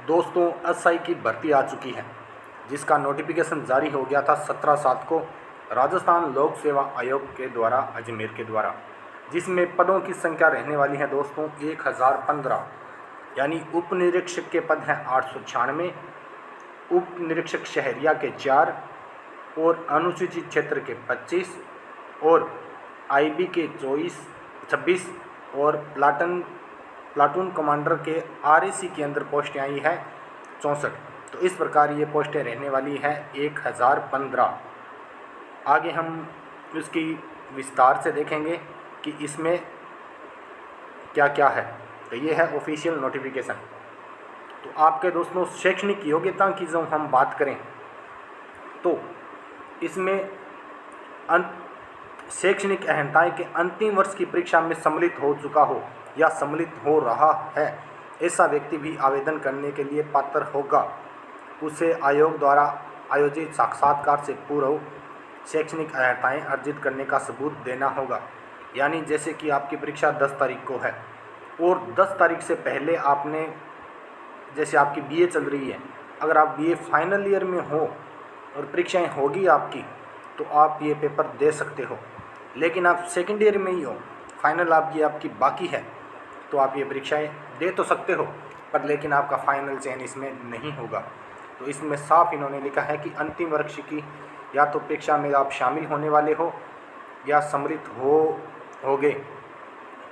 दोस्तों एसआई की भर्ती आ चुकी है, जिसका नोटिफिकेशन जारी हो गया था 17/7 को राजस्थान लोक सेवा आयोग के द्वारा, अजमेर के द्वारा, जिसमें पदों की संख्या रहने वाली है दोस्तों 1015। यानी उप निरीक्षक के पद हैं 896, उप निरीक्षक शहरिया के 4 और अनुसूचित क्षेत्र के 25 और आईबी के 26 और प्लाटून कमांडर के आरएसी के अंदर पोस्टें आई है 64। तो इस प्रकार ये पोस्टें रहने वाली है 1015। आगे हम इसकी विस्तार से देखेंगे कि इसमें क्या क्या है। तो ये है ऑफिशियल नोटिफिकेशन। तो आपके दोस्तों शैक्षणिक योग्यता की जो हम बात करें तो इसमें शैक्षणिक अहंताएँ के अंतिम वर्ष की परीक्षा में सम्मिलित हो चुका हो या सम्मिलित हो रहा है, ऐसा व्यक्ति भी आवेदन करने के लिए पात्र होगा। उसे आयोग द्वारा आयोजित साक्षात्कार से पूर्व शैक्षणिक अहंताएँ अर्जित करने का सबूत देना होगा। यानी जैसे कि आपकी परीक्षा 10 तारीख को है और 10 तारीख से पहले आपने, जैसे आपकी बीए चल रही है, अगर आप बीए फाइनल ईयर में हो और परीक्षाएं होगी आपकी, तो आप ये पेपर दे सकते हो। लेकिन आप सेकेंड ईयर में ही हो, फाइनल आपकी बाकी है, तो आप ये परीक्षाएं दे तो सकते हो, पर लेकिन आपका फाइनल चयन इसमें नहीं होगा। तो इसमें साफ इन्होंने लिखा है कि अंतिम वर्ष की या तो परीक्षा में आप शामिल होने वाले हो या सम्मिलित होगे,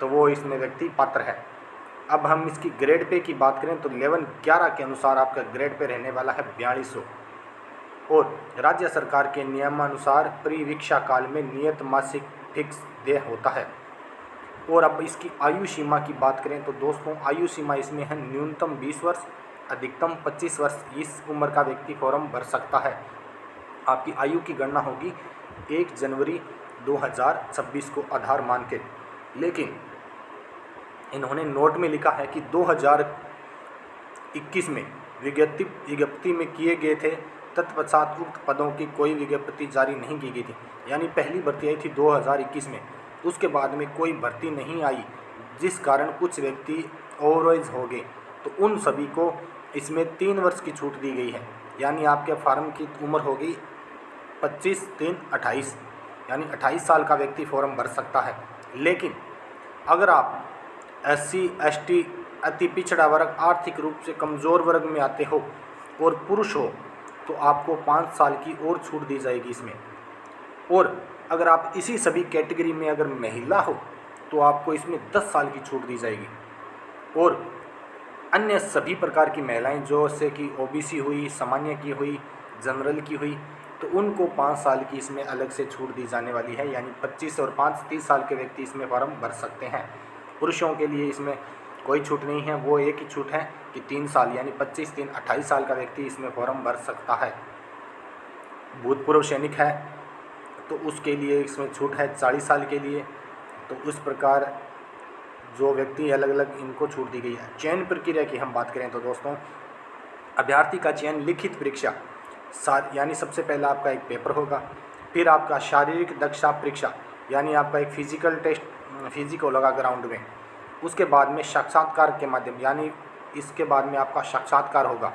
तो वो इसमें व्यक्ति पात्र है। अब हम इसकी ग्रेड पे की बात करें तो 11/11 के अनुसार आपका ग्रेड पे रहने वाला है 4200 और राज्य सरकार के नियमानुसार परिवीक्षा काल में नियत मासिक फिक्स देय होता है। और अब इसकी आयु सीमा की बात करें तो दोस्तों आयु सीमा इसमें है न्यूनतम 20 वर्ष, अधिकतम 25 वर्ष। इस उम्र का व्यक्ति फॉर्म भर सकता है। आपकी आयु की गणना होगी 1 जनवरी 2026 को आधार मान के। लेकिन इन्होंने नोट में लिखा है कि 2021 में विज्ञप्ति में किए गए थे, तत्पश्चात उक्त पदों की कोई विज्ञप्ति जारी नहीं की गई थी। यानी पहली भर्ती आई थी 2021 में, उसके बाद में कोई भर्ती नहीं आई, जिस कारण कुछ व्यक्ति ओवरएज हो गए। तो उन सभी को इसमें 3 वर्ष की छूट दी गई है। यानी आपके फार्म की उम्र होगी 25/3/28, यानी 28 साल का व्यक्ति फॉर्म भर सकता है। लेकिन अगर आप SC ST अति पिछड़ा वर्ग, आर्थिक रूप से कमज़ोर वर्ग में आते हो और पुरुष हो, तो आपको 5 साल की और छूट दी जाएगी इसमें। और अगर आप इसी सभी कैटेगरी में अगर महिला हो तो आपको इसमें 10 साल की छूट दी जाएगी। और अन्य सभी प्रकार की महिलाएं, जो से कि OBC हुई, सामान्य की हुई, जनरल की हुई, तो उनको 5 साल की इसमें अलग से छूट दी जाने वाली है। यानी 25 और 5 30 साल के व्यक्ति इसमें फॉर्म भर सकते हैं। पुरुषों के लिए इसमें कोई छूट नहीं है, वो एक ही छूट है कि 3 साल, यानी 25/3/28 साल का व्यक्ति इसमें फॉर्म भर सकता है। भूतपूर्व सैनिक है तो उसके लिए इसमें छूट है 40 साल के लिए। तो उस प्रकार जो व्यक्ति अलग अलग इनको छूट दी गई है। चयन प्रक्रिया की हम बात करें तो दोस्तों अभ्यर्थी का चयन लिखित परीक्षा, यानी सबसे पहला आपका एक पेपर होगा, फिर आपका शारीरिक दक्षता परीक्षा, यानी आपका एक फिजिकल टेस्ट, फिजिकल होगा ग्राउंड में। उसके बाद में साक्षात्कार के माध्यम, यानी इसके बाद में आपका साक्षात्कार होगा।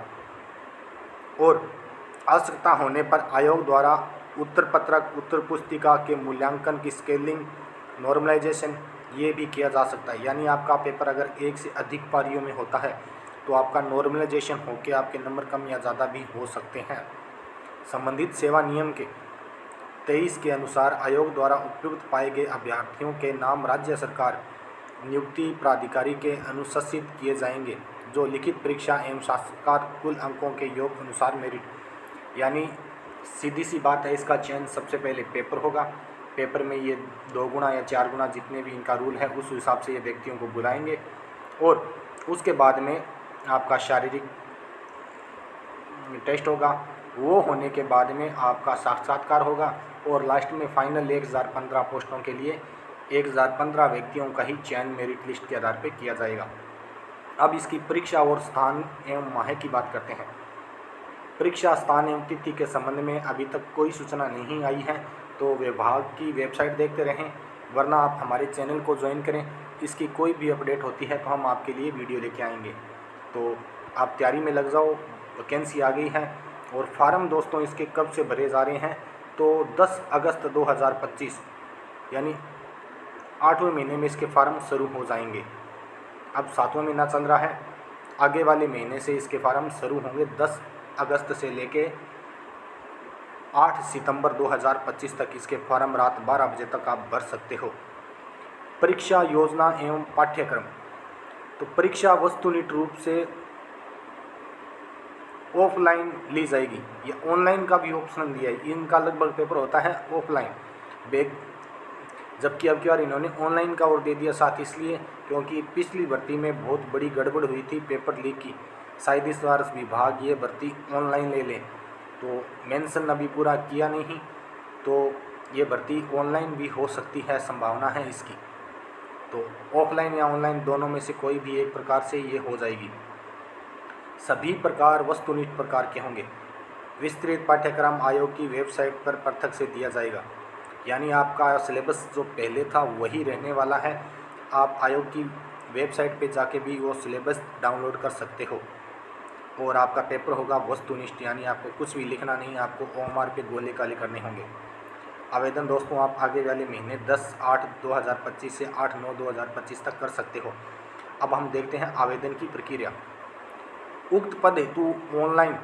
और आवश्यकता होने पर आयोग द्वारा उत्तर पत्रक, उत्तर पुस्तिका के मूल्यांकन की स्केलिंग, नॉर्मलाइजेशन ये भी किया जा सकता है। यानी आपका पेपर अगर एक से अधिक पारियों में होता है तो आपका नॉर्मलाइजेशन होकर आपके नंबर कम या ज़्यादा भी हो सकते हैं। संबंधित सेवा नियम के 23 के अनुसार आयोग द्वारा उपयुक्त पाए गए अभ्यर्थियों के नाम राज्य सरकार नियुक्ति प्राधिकारी के अनुशंसित किए जाएंगे, जो लिखित परीक्षा एवं साक्षात्कार कुल अंकों के योग अनुसार मेरिट। यानी सीधी सी बात है, इसका चयन सबसे पहले पेपर होगा। पेपर में ये 2 गुना या 4 गुना जितने भी इनका रूल है उस हिसाब से ये व्यक्तियों को बुलाएंगे। और उसके बाद में आपका शारीरिक टेस्ट होगा, वो होने के बाद में आपका साक्षात्कार होगा। और लास्ट में फाइनल 1015 पोस्टों के लिए 1015 व्यक्तियों का ही चयन मेरिट लिस्ट के आधार पर किया जाएगा। अब इसकी परीक्षा और स्थान एवं माह की बात करते हैं। परीक्षा स्थान एवं तिथि के संबंध में अभी तक कोई सूचना नहीं आई है, तो विभाग की वेबसाइट देखते रहें, वरना आप हमारे चैनल को ज्वाइन करें। इसकी कोई भी अपडेट होती है तो हम आपके लिए वीडियो लेके आएंगे। तो आप तैयारी में लग जाओ, वैकेंसी आ गई है। और फार्म दोस्तों इसके कब से भरे जा रहे हैं, तो 10 अगस्त 2025 यानी 8वें महीने में इसके फार्म शुरू हो जाएंगे। अब 7वां महीना चल रहा है, आगे वाले महीने से इसके फार्म शुरू होंगे। 10 अगस्त से लेके 8 सितंबर 2025 तक इसके फार्म रात 12 बजे तक आप भर सकते हो। परीक्षा योजना एवं पाठ्यक्रम, तो परीक्षा वस्तुनिष्ठ रूप से ऑफलाइन ली जाएगी। ये ऑनलाइन का भी ऑप्शन दिया है, इनका लगभग पेपर होता है ऑफलाइन बैग, जबकि अब की बार इन्होंने ऑनलाइन का और दे दिया साथ, इसलिए क्योंकि पिछली भर्ती में बहुत बड़ी गड़बड़ हुई थी पेपर लीक की। शायद इस बार विभाग ये भर्ती ऑनलाइन ले लें, तो मेंशन अभी पूरा किया नहीं, तो ये भर्ती ऑनलाइन भी हो सकती है, संभावना है इसकी। तो ऑफलाइन या ऑनलाइन दोनों में से कोई भी एक प्रकार से ये हो जाएगी। सभी प्रकार वस्तुनिष्ठ प्रकार के होंगे। विस्तृत पाठ्यक्रम आयोग की वेबसाइट पर पृथक से दिया जाएगा, यानी आपका सिलेबस जो पहले था वही रहने वाला है। आप आयोग की वेबसाइट पे जाके भी वो सिलेबस डाउनलोड कर सकते हो। और आपका पेपर होगा वस्तुनिष्ठ, यानी आपको कुछ भी लिखना नहीं, आपको OMR पे गोले काले करने होंगे। आवेदन दोस्तों आप आगे वाले महीने 10/8/2025 से 8/9/2025 तक कर सकते हो। अब हम देखते हैं आवेदन की प्रक्रिया। उक्त पद हेतु ऑनलाइन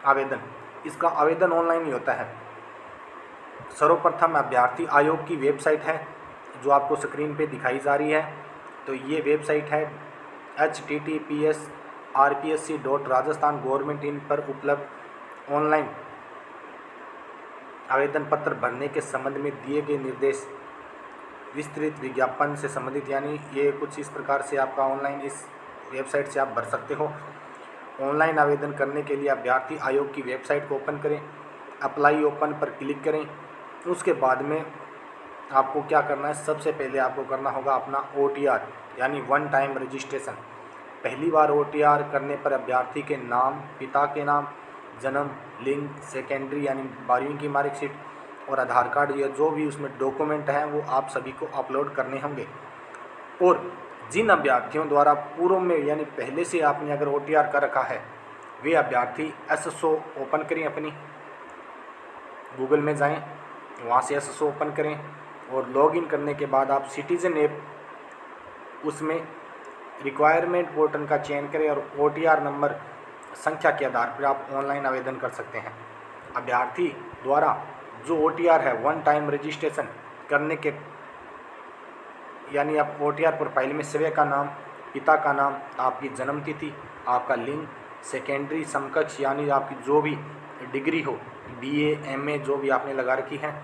आवेदन, इसका आवेदन ऑनलाइन ही होता है। सर्वप्रथम अभ्यर्थी आयोग की वेबसाइट है जो आपको स्क्रीन पे दिखाई जा रही है। तो ये वेबसाइट है https://rpsc.rajasthan.gov.in पर उपलब्ध ऑनलाइन आवेदन पत्र भरने के संबंध में दिए गए निर्देश विस्तृत विज्ञापन से संबंधित, यानी ये कुछ इस प्रकार से आपका ऑनलाइन इस वेबसाइट से आप भर सकते हो। ऑनलाइन आवेदन करने के लिए अभ्यर्थी आयोग की वेबसाइट को ओपन करें, अप्लाई ओपन पर क्लिक करें। उसके बाद में आपको क्या करना है, सबसे पहले आपको करना होगा अपना OTR यानी वन टाइम रजिस्ट्रेशन। पहली बार OTR करने पर अभ्यर्थी के नाम, पिता के नाम, जन्म, लिंग, सेकेंडरी यानी 12वीं की मार्कशीट और आधार कार्ड, या जो भी उसमें डॉक्यूमेंट हैं वो आप सभी को अपलोड करने होंगे। और जिन अभ्यर्थियों द्वारा पूर्व में यानी पहले से आपने अगर OTR कर रखा है, वे अभ्यर्थी SSO ओपन करें, अपनी गूगल में जाएं, वहाँ से SSO ओपन करें और लॉगिन करने के बाद आप सिटीजन ऐप उसमें रिक्वायरमेंट पोर्टल का चयन करें और OTR नंबर संख्या के आधार पर आप ऑनलाइन आवेदन कर सकते हैं। अभ्यर्थी द्वारा जो OTR है वन टाइम रजिस्ट्रेशन करने के, यानी आप OTR प्रोफाइल में स्वयं का नाम, पिता का नाम, आपकी जन्म तिथि, आपका लिंग, सेकेंडरी समकक्ष यानी आपकी जो भी डिग्री हो, BA MA जो भी आपने लगा रखी है,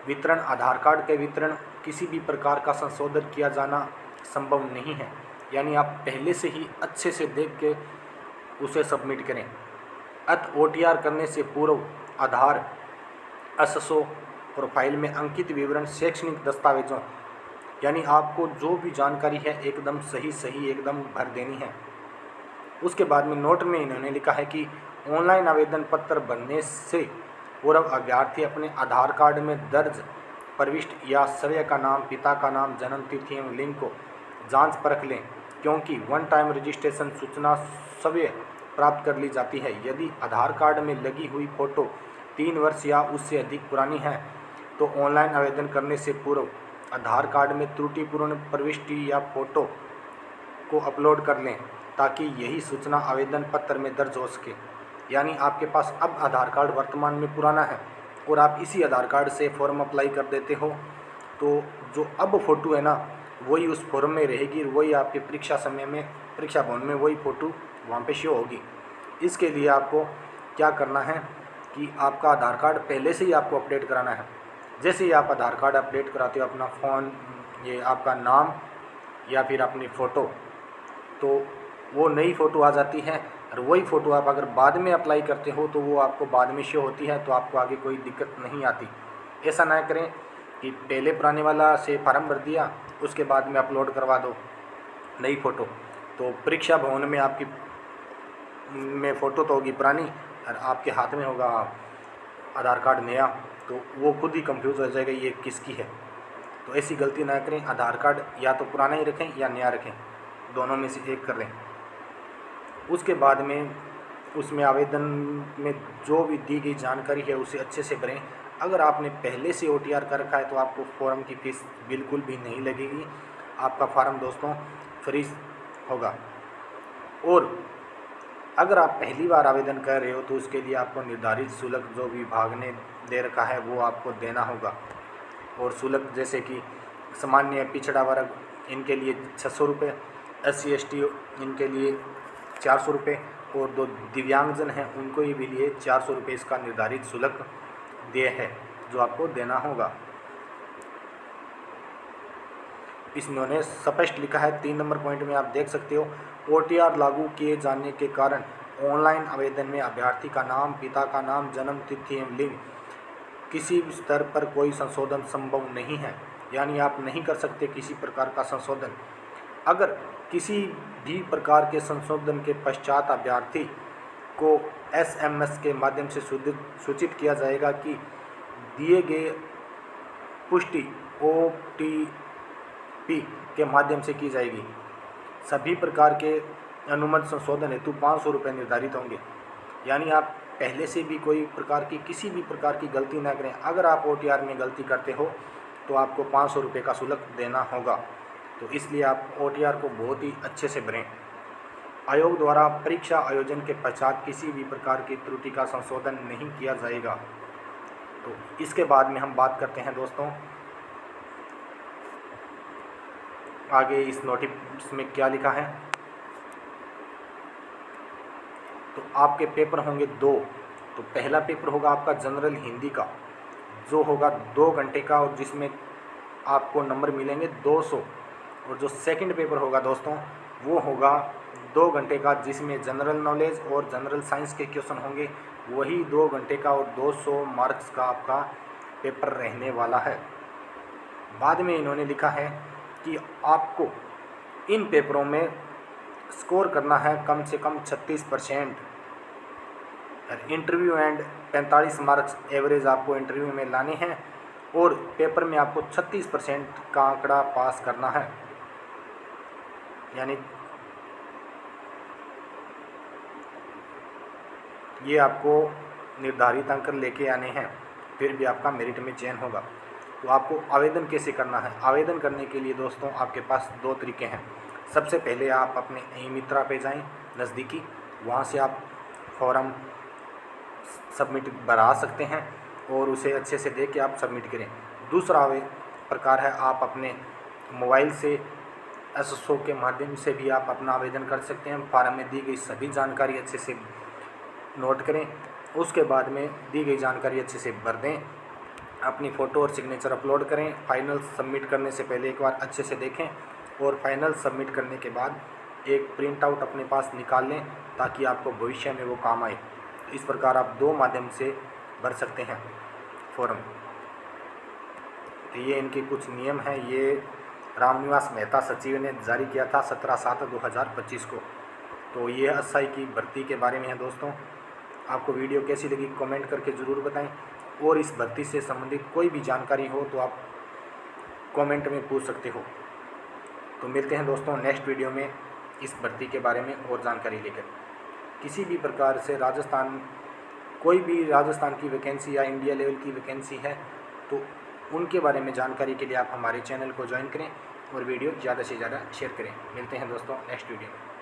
वितरण, आधार कार्ड के वितरण, किसी भी प्रकार का संशोधन किया जाना संभव नहीं है, यानी आप पहले से ही अच्छे से देख के उसे सबमिट करें। OTR करने से पूर्व आधार, SSO प्रोफाइल में अंकित विवरण, शैक्षणिक दस्तावेजों, यानी आपको जो भी जानकारी है एकदम सही एकदम भर देनी है। उसके बाद में नोट में इन्होंने लिखा है कि ऑनलाइन आवेदन पत्र भरने से पूर्व अभ्यर्थी अपने आधार कार्ड में दर्ज प्रविष्ट या स्वयं का नाम, पिता का नाम, जन्म तिथि एवं लिंग को जांच परख लें, क्योंकि वन टाइम रजिस्ट्रेशन सूचना स्वयं प्राप्त कर ली जाती है। यदि आधार कार्ड में लगी हुई फ़ोटो 3 वर्ष या उससे अधिक पुरानी है तो ऑनलाइन आवेदन करने से पूर्व आधार कार्ड में त्रुटिपूर्ण प्रविष्टि या फ़ोटो को अपलोड कर लें, ताकि यही सूचना आवेदन पत्र में दर्ज हो सके। यानी आपके पास अब आधार कार्ड वर्तमान में पुराना है और आप इसी आधार कार्ड से फॉर्म अप्लाई कर देते हो, तो जो अब फ़ोटो है ना वही उस फॉर्म में रहेगी, वही आपके परीक्षा समय में, परीक्षा भवन में वही फ़ोटो वहाँ पे शो होगी। इसके लिए आपको क्या करना है कि आपका आधार कार्ड पहले से ही आपको अपडेट कराना है। जैसे ही आप आधार कार्ड अपडेट कराते हो, अपना फ़ोन, ये आपका नाम या फिर अपनी फ़ोटो, तो वो नई फ़ोटो आ जाती है और वही फ़ोटो आप अगर बाद में अप्लाई करते हो तो वो आपको बाद में शो होती है, तो आपको आगे कोई दिक्कत नहीं आती। ऐसा ना करें कि पहले पुराने वाला से फार्म भर दिया, उसके बाद में अपलोड करवा दो नई फ़ोटो, तो परीक्षा भवन में आपकी में फ़ोटो तो होगी पुरानी और आपके हाथ में होगा आधार कार्ड नया, तो वो खुद ही कंफ्यूज हो जाएगा ये किसकी है। तो ऐसी गलती ना करें, आधार कार्ड या तो पुराना ही रखें या नया रखें, दोनों में से एक कर लें। उसके बाद में उसमें आवेदन में जो भी दी गई जानकारी है उसे अच्छे से भरें। अगर आपने पहले से OTR कर रखा है तो आपको फॉर्म की फीस बिल्कुल भी नहीं लगेगी। आपका फॉर्म दोस्तों फ्री होगा। और अगर आप पहली बार आवेदन कर रहे हो तो उसके लिए आपको निर्धारित शुल्क जो विभाग ने दे रखा है वो आपको देना होगा। और शुल्क जैसे कि सामान्य पिछड़ा वर्ग इनके लिए 600 रुपये, SC ST इनके लिए 400 रुपये और जो दिव्यांगजन हैं उनको भी लिए 400 रुपये इसका निर्धारित शुल्क देय है जो आपको देना होगा। इसमें स्पष्ट लिखा है 3 नंबर पॉइंट में आप देख सकते हो, OTR लागू किए जाने के कारण ऑनलाइन आवेदन में अभ्यर्थी का नाम, पिता का नाम, जन्म तिथि एवं लिंग किसी भी स्तर पर कोई संशोधन संभव नहीं है। यानी आप नहीं कर सकते किसी प्रकार का संशोधन। अगर किसी भी प्रकार के संशोधन के पश्चात अभ्यर्थी को SMS के माध्यम से सूचित किया जाएगा कि दिए गए पुष्टि OTP के माध्यम से की जाएगी। सभी प्रकार के अनुमत संशोधन हेतु 500 रुपये निर्धारित होंगे। यानी आप पहले से भी कोई प्रकार की किसी भी प्रकार की गलती ना करें। अगर आप OTR में गलती करते हो तो आपको 500 रुपये का शुल्क देना होगा। तो इसलिए आप OTR को बहुत ही अच्छे से भरें। आयोग द्वारा परीक्षा आयोजन के पश्चात किसी भी प्रकार की त्रुटि का संशोधन नहीं किया जाएगा। तो इसके बाद में हम बात करते हैं दोस्तों आगे इस नोटिस में क्या लिखा है। तो आपके पेपर होंगे 2। तो पहला पेपर होगा आपका जनरल हिंदी का जो होगा 2 घंटे का और जिसमें आपको नंबर मिलेंगे 200। और जो सेकंड पेपर होगा दोस्तों वो होगा 2 घंटे का जिसमें जनरल नॉलेज और जनरल साइंस के क्वेश्चन होंगे। वही 2 घंटे का और 200 मार्क्स का आपका पेपर रहने वाला है। बाद में इन्होंने लिखा है कि आपको इन पेपरों में स्कोर करना है कम से कम 36%। इंटरव्यू एंड 45 मार्क्स एवरेज आपको इंटरव्यू में लाने हैं और पेपर में आपको 36% का आंकड़ा पास करना है। यानी ये आपको निर्धारित अंक लेके आने हैं, फिर भी आपका मेरिट में चयन होगा। तो आपको आवेदन कैसे करना है? आवेदन करने के लिए दोस्तों आपके पास 2 तरीके हैं। सबसे पहले आप अपने ई-मित्रा पे जाएं नज़दीकी, वहाँ से आप फॉर्म सबमिट भरा सकते हैं और उसे अच्छे से देख के आप सबमिट करें। दूसरा प्रकार है आप अपने मोबाइल से SSO के माध्यम से भी आप अपना आवेदन कर सकते हैं। फॉर्म में दी गई सभी जानकारी अच्छे से नोट करें, उसके बाद में दी गई जानकारी अच्छे से भर दें, अपनी फ़ोटो और सिग्नेचर अपलोड करें। फाइनल सबमिट करने से पहले एक बार अच्छे से देखें और फाइनल सबमिट करने के बाद एक प्रिंट आउट अपने पास निकाल लें ताकि आपको भविष्य में वो काम आए। इस प्रकार आप 2 माध्यम से भर सकते हैं फॉर्म। तो ये इनके कुछ नियम हैं। ये रामनिवास मेहता सचिव ने जारी किया था 17/7/2025 को। तो ये SI की भर्ती के बारे में है दोस्तों। आपको वीडियो कैसी लगी कमेंट करके ज़रूर बताएं और इस भर्ती से संबंधित कोई भी जानकारी हो तो आप कमेंट में पूछ सकते हो। तो मिलते हैं दोस्तों नेक्स्ट वीडियो में इस भर्ती के बारे में और जानकारी लेकर। किसी भी प्रकार से कोई भी राजस्थान की वैकेंसी या इंडिया लेवल की वैकेंसी है तो उनके बारे में जानकारी के लिए आप हमारे चैनल को ज्वाइन करें और वीडियो ज़्यादा से ज़्यादा शेयर करें। मिलते हैं दोस्तों नेक्स्ट वीडियो में।